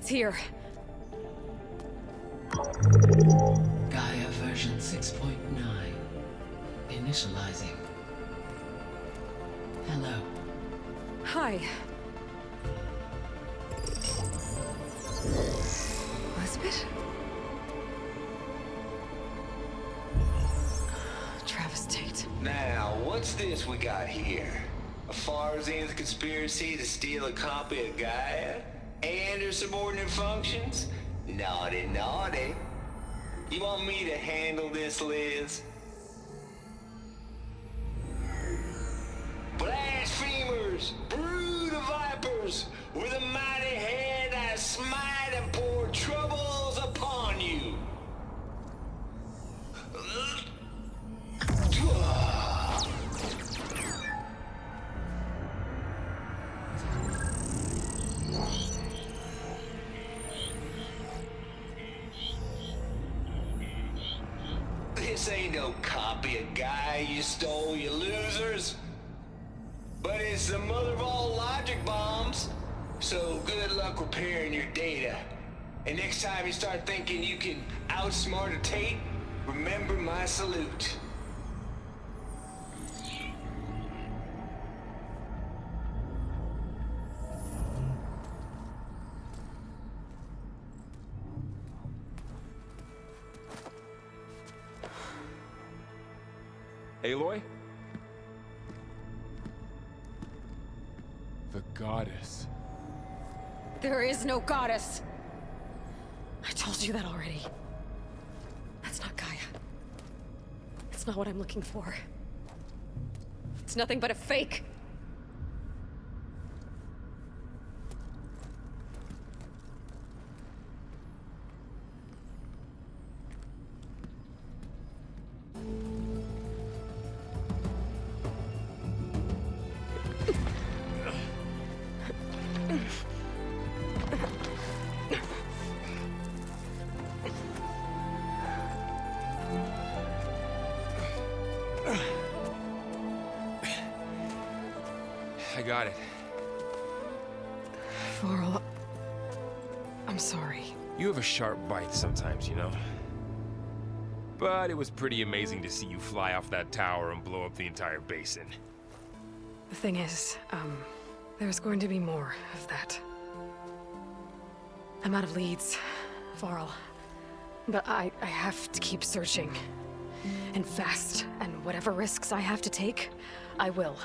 It's here. Gaia version 6.9. Initializing. Hello. Hi. Elizabeth? Travis Tate. Now, what's this we got here? A Farsian's conspiracy to steal a copy of Gaia? And her subordinate functions? Naughty, naughty. You want me to handle this, Liz? Blasphemers! Brood of vipers! With a mighty hand I smite and pour troubles upon you! This ain't no copy of Gaia you stole, you losers. But it's the mother of all logic bombs. So good luck repairing your data. And next time you start thinking you can outsmart a Tate, remember my salute. Aloy? The goddess. There is no goddess. I told you that already. That's not Gaia. It's not what I'm looking for. It's nothing but a fake. I got it. Varl, I'm sorry. You have a sharp bite sometimes, you know? But it was pretty amazing to see you fly off that tower and blow up the entire basin. The thing is, there's going to be more of that. I'm out of leads, Varl. But I have to keep searching. And fast. And whatever risks I have to take, I will.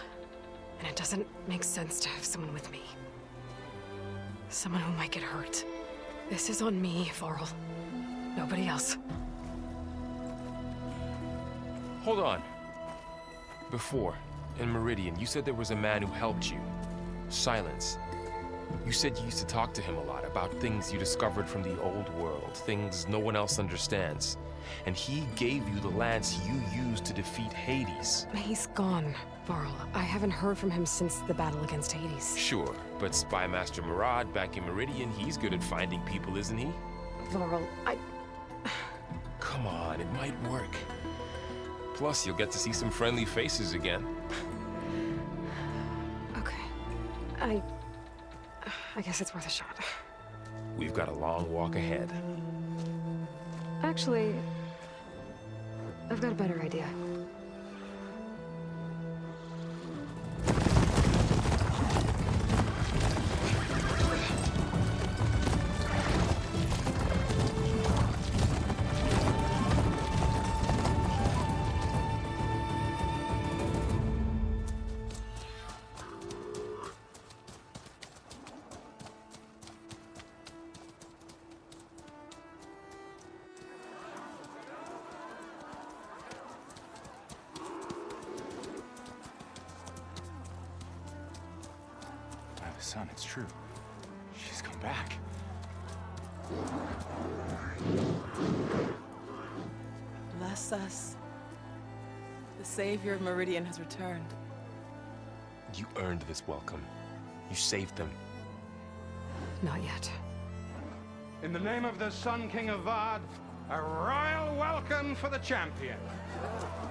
And it doesn't make sense to have someone with me. Someone who might get hurt. This is on me, Varl. Nobody else. Hold on. Before, in Meridian, you said there was a man who helped you. Silence. You said you used to talk to him a lot about things you discovered from the old world, things no one else understands. And he gave you the lance you used to defeat Hades. He's gone, Varl. I haven't heard from him since the battle against Hades. Sure, but Spy Master Murad back in Meridian, he's good at finding people, isn't he? Varl, Come on, it might work. Plus, you'll get to see some friendly faces again. Okay. I guess it's worth a shot. We've got a long walk ahead. Actually, I've got a better idea. Son, it's true. She's come back. Bless us. The savior of Meridian has returned. You earned this welcome. You saved them. Not yet. In the name of the Sun King of Vard, a royal welcome for the champion.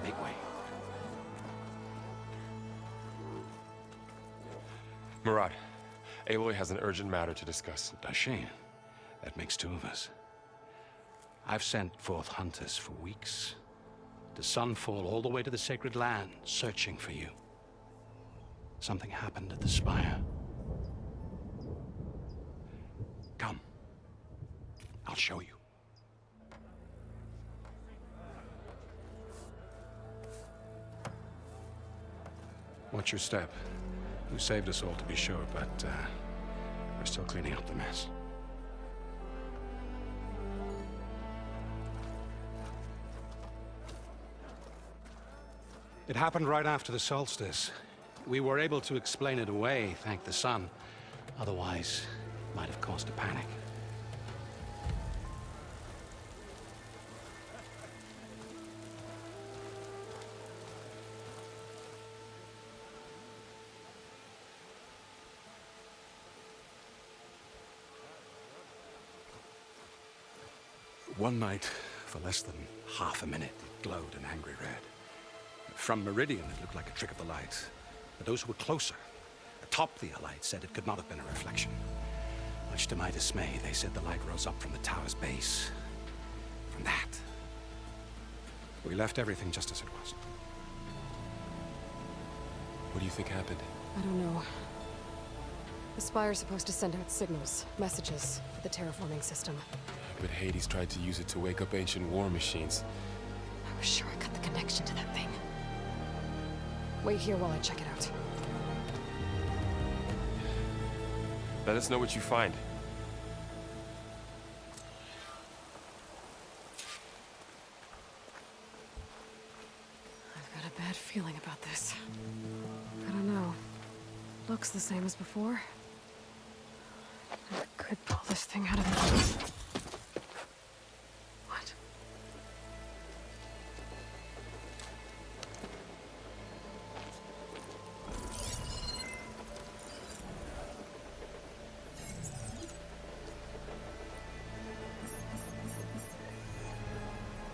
Make way. Murad, Aloy has an urgent matter to discuss. Shane, That makes two of us. I've sent forth hunters for weeks. To Sunfall, all the way to the Sacred Land, searching for you. Something happened at the Spire. Come. I'll show you. Watch your step. You saved us all, to be sure, but we're still cleaning up the mess. It happened right after the solstice. We were able to explain it away, thank the sun. Otherwise, it might have caused a panic. One night, for less than half a minute, it glowed an angry red. From Meridian, it looked like a trick of the light. But those who were closer, atop the light, said it could not have been a reflection. Much to my dismay, they said the light rose up from the tower's base. From that. We left everything just as it was. What do you think happened? I don't know. The Spire's supposed to send out signals, messages, for the terraforming system. But Hades tried to use it to wake up ancient war machines. I was sure I got the connection to that thing. Wait here while I check it out. Let us know what you find. I've got a bad feeling about this. I don't know. Looks the same as before. I could pull this thing out of the... What?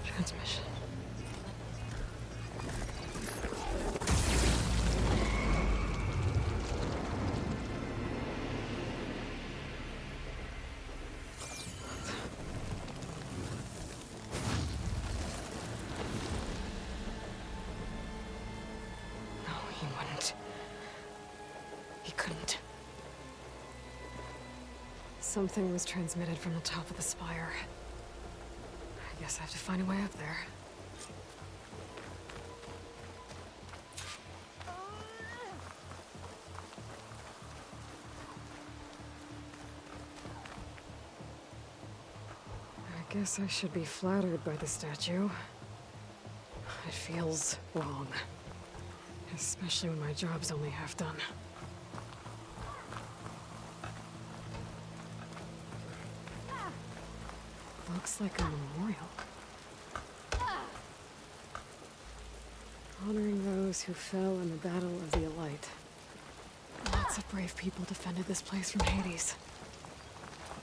Transmission. No, he wouldn't. He couldn't. Something was transmitted from the top of the spire. I guess I have to find a way up there. I guess I should be flattered by the statue. It feels wrong. Especially when my job's only half done. Looks like a memorial. Honoring those who fell in the Battle of the Elite. Lots of brave people defended this place from Hades.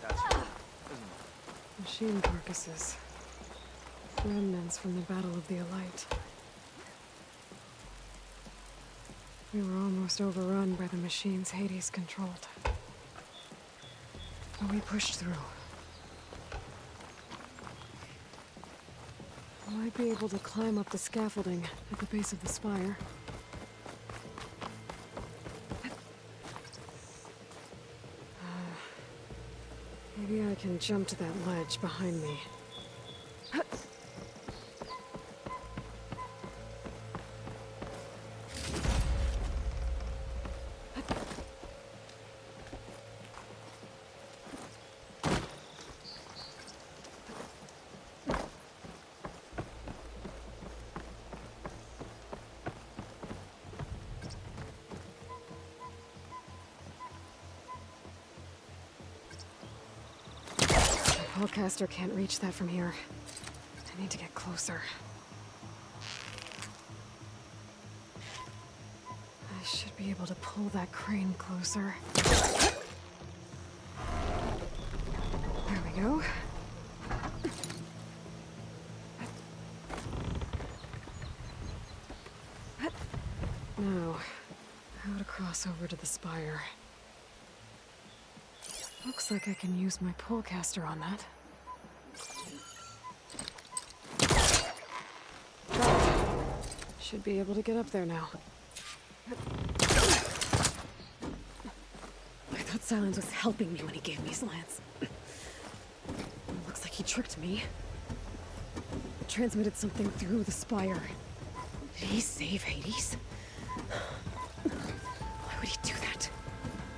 That's her, isn't it? Machine carcasses. Remnants from the Battle of the Elite. We were almost overrun by the machines Hades controlled. But we pushed through. I might be able to climb up the scaffolding at the base of the spire. Maybe I can jump to that ledge behind me. The Hellcaster can't reach that from here. I need to get closer. I should be able to pull that crane closer. There we go. Now, how to cross over to the spire. Looks like I can use my pullcaster on that. Should be able to get up there now. I thought Silence was helping me when he gave me his lance. Looks like he tricked me. Transmitted something through the spire. Did he save Hades? Why would he do that?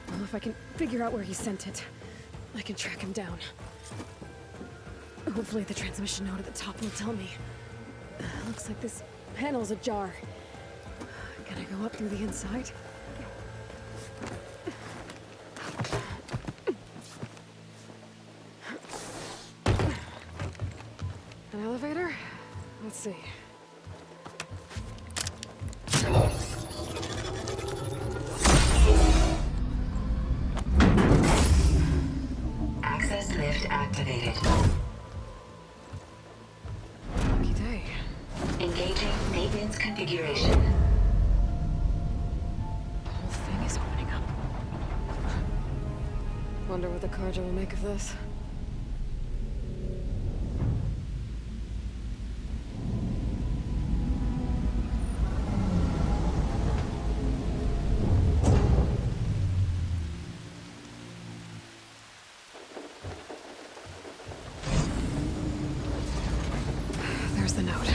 Well, if I can figure out where he sent it, I can track him down. Hopefully the transmission node at the top will tell me. Looks like this panel's ajar. Can I go up through the inside? An elevator? Let's see. Access lift activated. Lucky day. Engaging maintenance configuration. The whole thing is opening up. Wonder what the Carja will make of this. There's the note.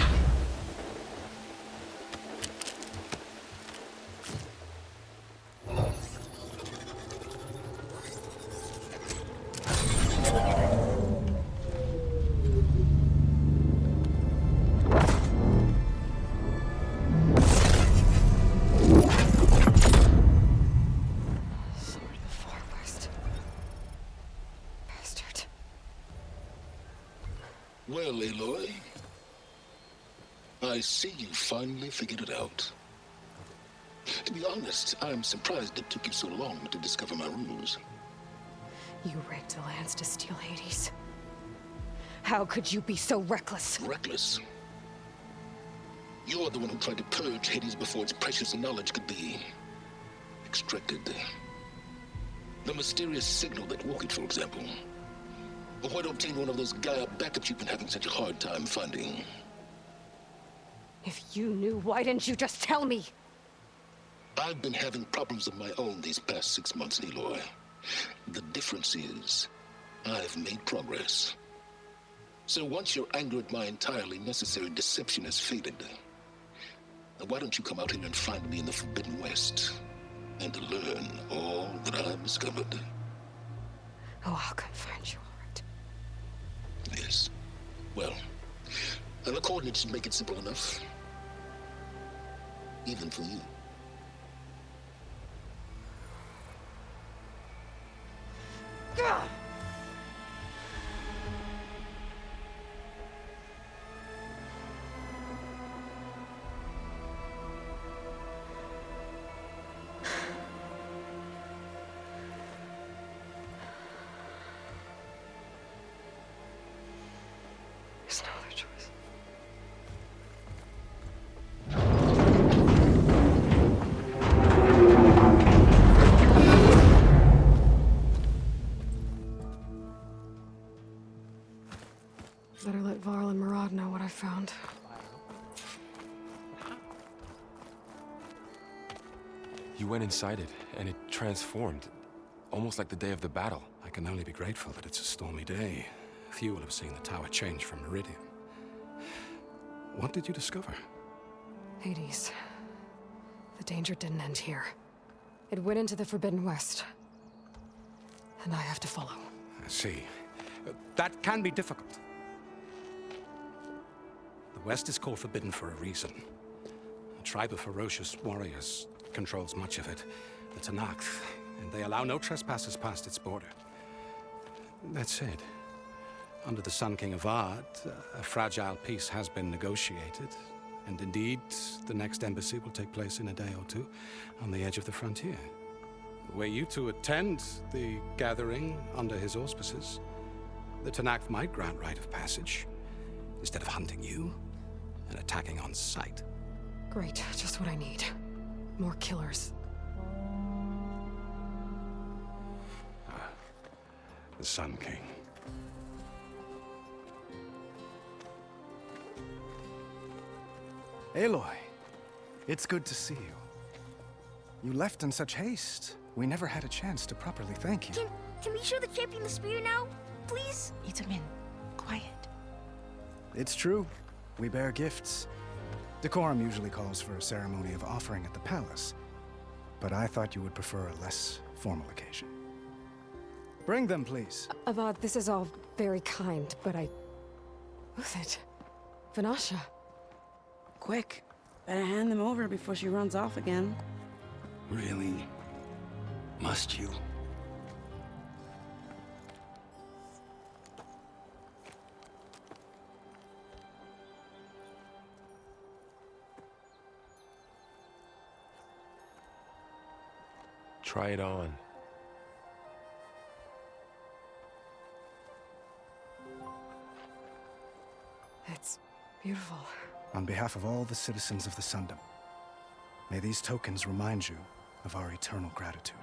Sword of the Far West. Bastard. Well, Aloy, I see you finally figured it out. To be honest, I'm surprised it took you so long to discover my ruse. You rigged the lance to steal Hades. How could you be so reckless? Reckless? You're the one who tried to purge Hades before its precious knowledge could be extracted. The mysterious signal that woke it, for example. Or why to obtain one of those Gaia backups you've been having such a hard time finding. If you knew, why didn't you just tell me? I've been having problems of my own these past 6 months, Aloy. The difference is, I've made progress. So once your anger at my entirely necessary deception has faded, why don't you come out here and find me in the Forbidden West and learn all that I've discovered? Oh, I'll come find you, all right. Yes. Well, and the coordinates make it simple enough. Even for you. Gah! There's no other choice. Better let Varl and Murad know what I found. You went inside it, and it transformed. Almost like the day of the battle. I can only be grateful that it's a stormy day. Few will have seen the tower change from Meridian. What did you discover? Hades. The danger didn't end here. It went into the Forbidden West. And I have to follow. I see. That can be difficult. The West is called Forbidden for a reason. A tribe of ferocious warriors controls much of it. The Tanakh, and they allow no trespassers past its border. That said, under the Sun King of Ard, a fragile peace has been negotiated. And indeed, the next embassy will take place in a day or two on the edge of the frontier. Were you to attend the gathering under his auspices, the Tanakh might grant right of passage, instead of hunting you and attacking on sight. Great, just what I need. More killers. the Sun King. Aloy, it's good to see you. You left in such haste. We never had a chance to properly thank you. Can we show the champion the spear now? Please? Itamin, quiet. It's true. We bear gifts. Decorum usually calls for a ceremony of offering at the palace, but I thought you would prefer a less formal occasion. Bring them, please. Avad, this is all very kind, but Who's it? Vanasha. Quick. Better hand them over before she runs off again. Really? Must you? Try it on. It's beautiful. On behalf of all the citizens of the Sundom, may these tokens remind you of our eternal gratitude.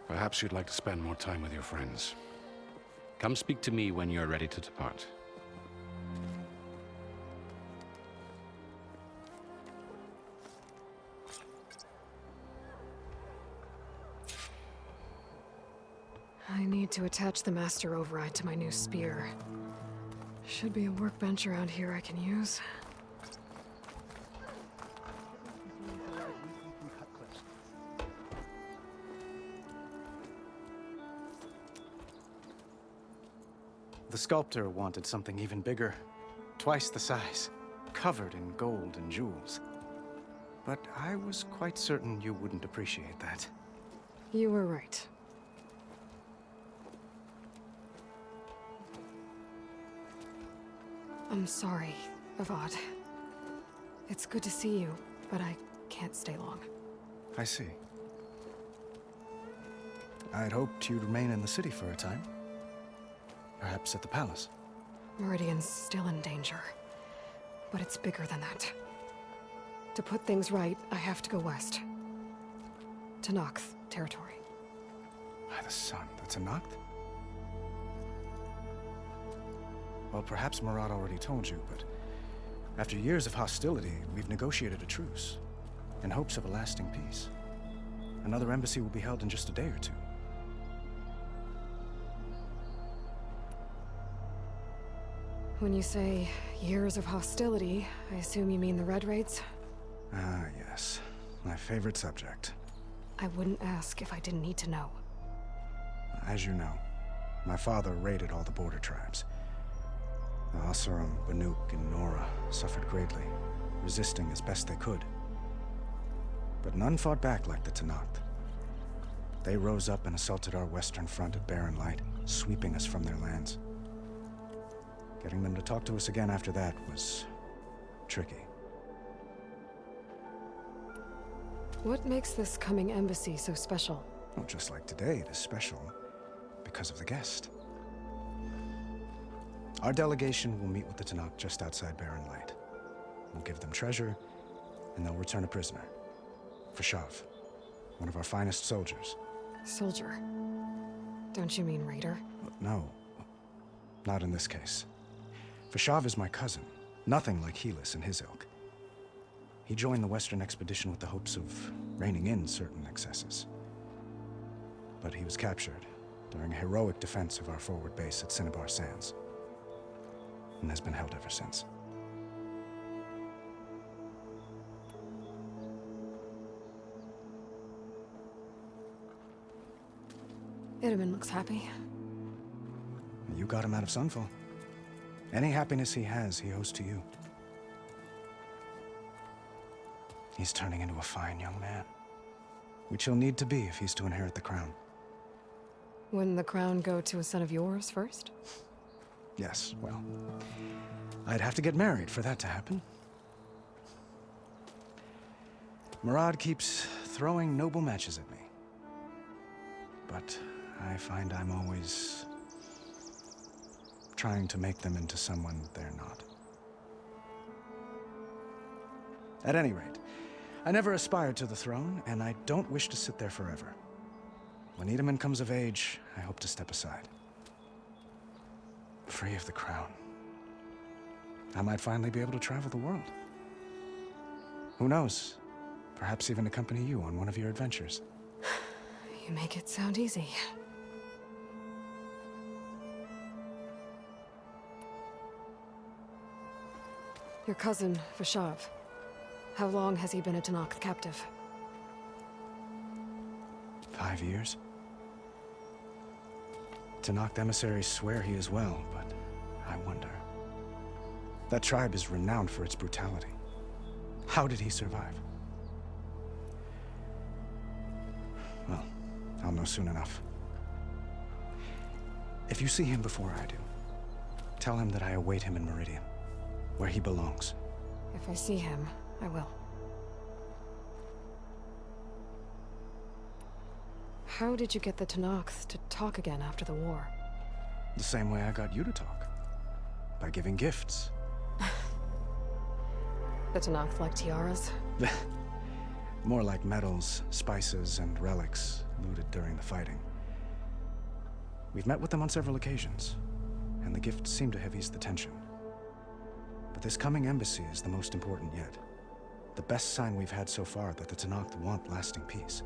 Perhaps you'd like to spend more time with your friends. Come speak to me when you're ready to depart. I need to attach the master override to my new spear. Should be a workbench around here I can use. The sculptor wanted something even bigger, twice the size, covered in gold and jewels. But I was quite certain you wouldn't appreciate that. You were right. I'm sorry, Avad. It's good to see you, but I can't stay long. I see. I'd hoped you'd remain in the city for a time. Perhaps at the palace. Meridian's still in danger, but it's bigger than that. To put things right, I have to go west. To Noct territory. By the sun, that's a Noct? Well, perhaps Murad already told you, but after years of hostility, we've negotiated a truce, in hopes of a lasting peace. Another embassy will be held in just a day or two. When you say years of hostility, I assume you mean the Red Raids? Ah, yes. My favorite subject. I wouldn't ask if I didn't need to know. As you know, my father raided all the border tribes. The Asuram, Banuk, and Nora suffered greatly, resisting as best they could. But none fought back like the Tenakth. They rose up and assaulted our western front at Barren Light, sweeping us from their lands. Getting them to talk to us again after that was tricky. What makes this coming embassy so special? Well, just like today, it is special because of the guest. Our delegation will meet with the Tenakth just outside Barren Light. We'll give them treasure, and they'll return a prisoner. Fashav, one of our finest soldiers. Soldier? Don't you mean raider? No, not in this case. Fashav is my cousin, nothing like Helis and his ilk. He joined the Western expedition with the hopes of reining in certain excesses. But he was captured during a heroic defense of our forward base at Cinnabar Sands, and has been held ever since. Itamin looks happy. You got him out of Sunfall. Any happiness he has, he owes to you. He's turning into a fine young man, which he'll need to be if he's to inherit the crown. Wouldn't the crown go to a son of yours first? Yes, well, I'd have to get married for that to happen. Murad keeps throwing noble matches at me. But I find I'm always trying to make them into someone they're not. At any rate, I never aspired to the throne, and I don't wish to sit there forever. When Itamen comes of age, I hope to step aside. Free of the crown. I might finally be able to travel the world. Who knows? Perhaps even accompany you on one of your adventures. You make it sound easy. Your cousin, Vashav. How long has he been a Tanakh captive? 5 years? Tanakh emissaries swear he is well, but I wonder. That tribe is renowned for its brutality. How did he survive? Well, I'll know soon enough. If you see him before I do, tell him that I await him in Meridian, where he belongs. If I see him, I will. How did you get the Tanakh to talk again after the war? The same way I got you to talk. By giving gifts. The Tanakh like tiaras? More like medals, spices, and relics looted during the fighting. We've met with them on several occasions, and the gifts seem to have eased the tension. But this coming embassy is the most important yet. The best sign we've had so far that the Tanakh want lasting peace.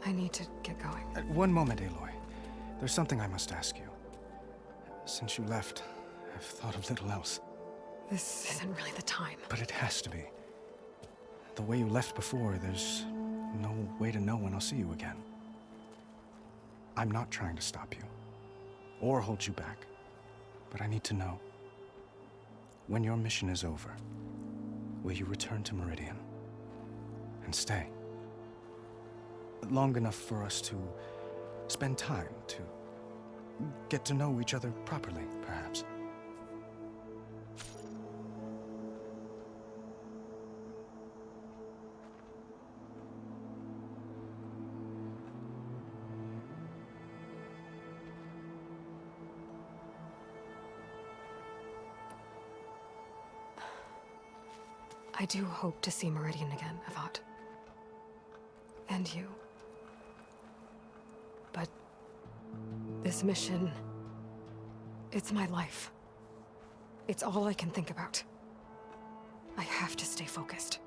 I need to get going. One moment, Aloy. There's something I must ask you. Since you left, I've thought of little else. This isn't really the time. But it has to be. The way you left before, there's no way to know when I'll see you again. I'm not trying to stop you, or hold you back. But I need to know, when your mission is over, will you return to Meridian? And stay? Long enough for us to spend time, to get to know each other properly, perhaps. I do hope to see Meridian again, Avat. And you. But this mission, it's my life. It's all I can think about. I have to stay focused.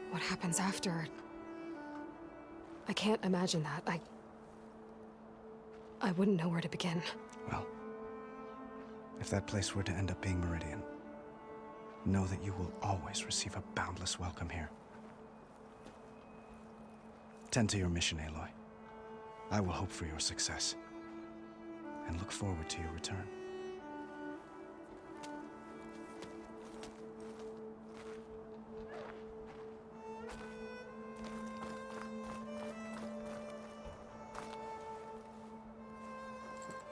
What happens after? I can't imagine that. I wouldn't know where to begin. Well, if that place were to end up being Meridian, know that you will always receive a boundless welcome here. Tend to your mission, Aloy. I will hope for your success, and look forward to your return.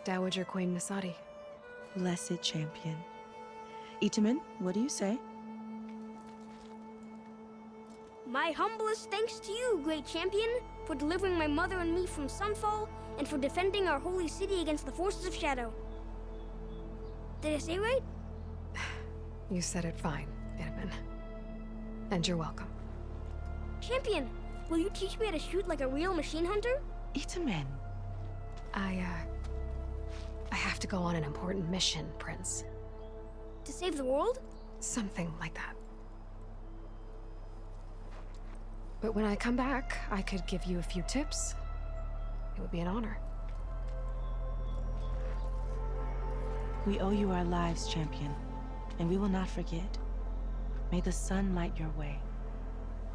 Dowager Queen Nasadi. Blessed champion. Itamen, what do you say? My humblest thanks to you, great champion, for delivering my mother and me from Sunfall, and for defending our holy city against the forces of Shadow. Did I say right? You said it fine, Itamen. And you're welcome. Champion, will you teach me how to shoot like a real machine hunter? Itamen. I have to go on an important mission, Prince. To save the world? Something like that. But when I come back, I could give you a few tips. It would be an honor. We owe you our lives, champion, and we will not forget. May the sun light your way.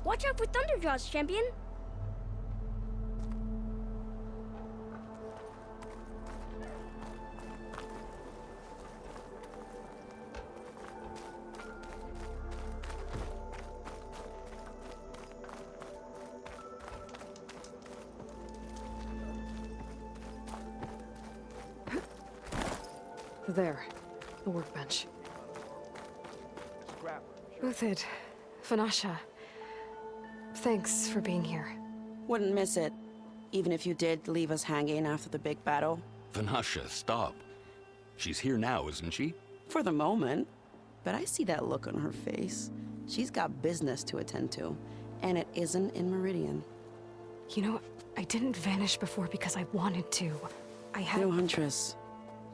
Watch out for Thunderjaws, champion! There, the workbench. Uthid, Fanasha, thanks for being here. Wouldn't miss it, even if you did leave us hanging after the big battle. Vanasha, stop. She's here now, isn't she? For the moment. But I see that look on her face. She's got business to attend to, and it isn't in Meridian. You know, I didn't vanish before because I wanted to. I had... No, Huntress.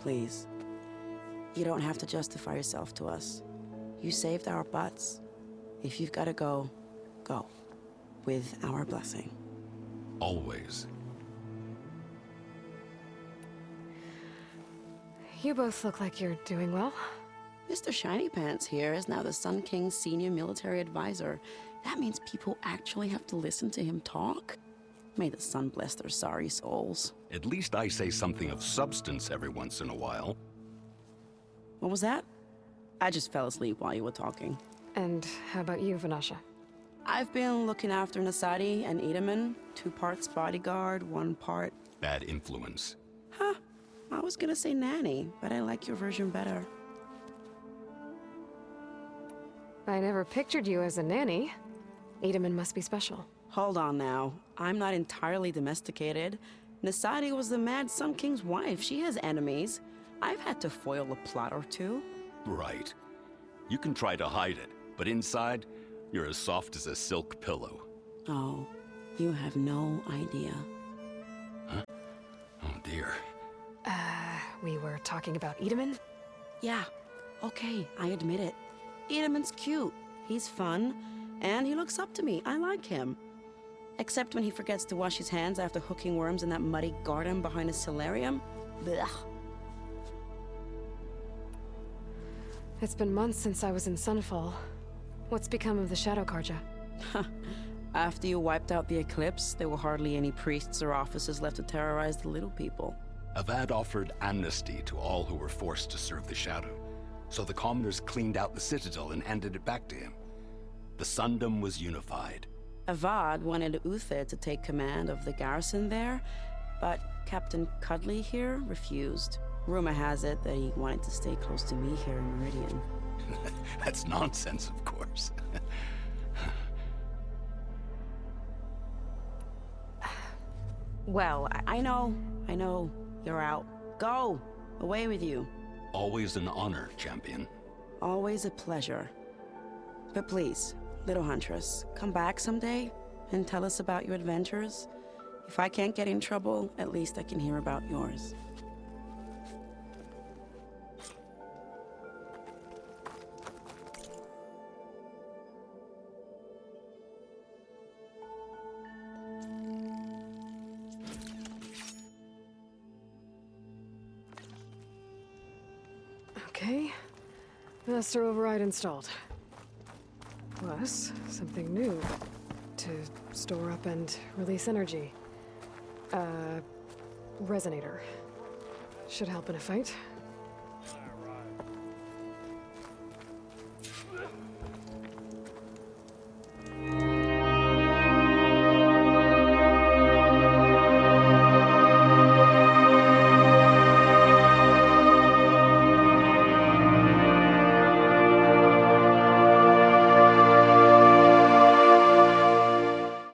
Please. You don't have to justify yourself to us. You saved our butts. If you've got to go, go. With our blessing. Always. You both look like you're doing well. Mr. Shiny Pants here is now the Sun King's senior military advisor. That means people actually have to listen to him talk? May the sun bless their sorry souls. At least I say something of substance every once in a while. What was that? I just fell asleep while you were talking. And how about you, Vanasha? I've been looking after Nasadi and Edaman. 2 parts bodyguard, 1 part... Bad influence. Huh. I was gonna say nanny, but I like your version better. I never pictured you as a nanny. Edaman must be special. Hold on now. I'm not entirely domesticated. Nasadi was the Mad Sun King's wife. She has enemies. I've had to foil a plot or 2. Right. You can try to hide it, but inside, you're as soft as a silk pillow. Oh, you have no idea. Huh? Oh dear. We were talking about Edaman? Yeah. Okay, I admit it. Edaman's cute. He's fun. And he looks up to me. I like him. Except when he forgets to wash his hands after hooking worms in that muddy garden behind his solarium. Blech. It's been months since I was in Sunfall. What's become of the Shadow Karja? After you wiped out the eclipse, there were hardly any priests or officers left to terrorize the little people. Avad offered amnesty to all who were forced to serve the Shadow, so the commoners cleaned out the citadel and handed it back to him. The Sundom was unified. Avad wanted Uther to take command of the garrison there, but Captain Cuddly here refused. Rumor has it that he wanted to stay close to me here in Meridian. That's nonsense, of course. Well, I know. You're out. Go! Away with you. Always an honor, champion. Always a pleasure. But please, little Huntress, come back someday and tell us about your adventures. If I can't get in trouble, at least I can hear about yours. Okay. Master override installed. Plus, something new. To store up and release energy. Resonator. Should help in a fight.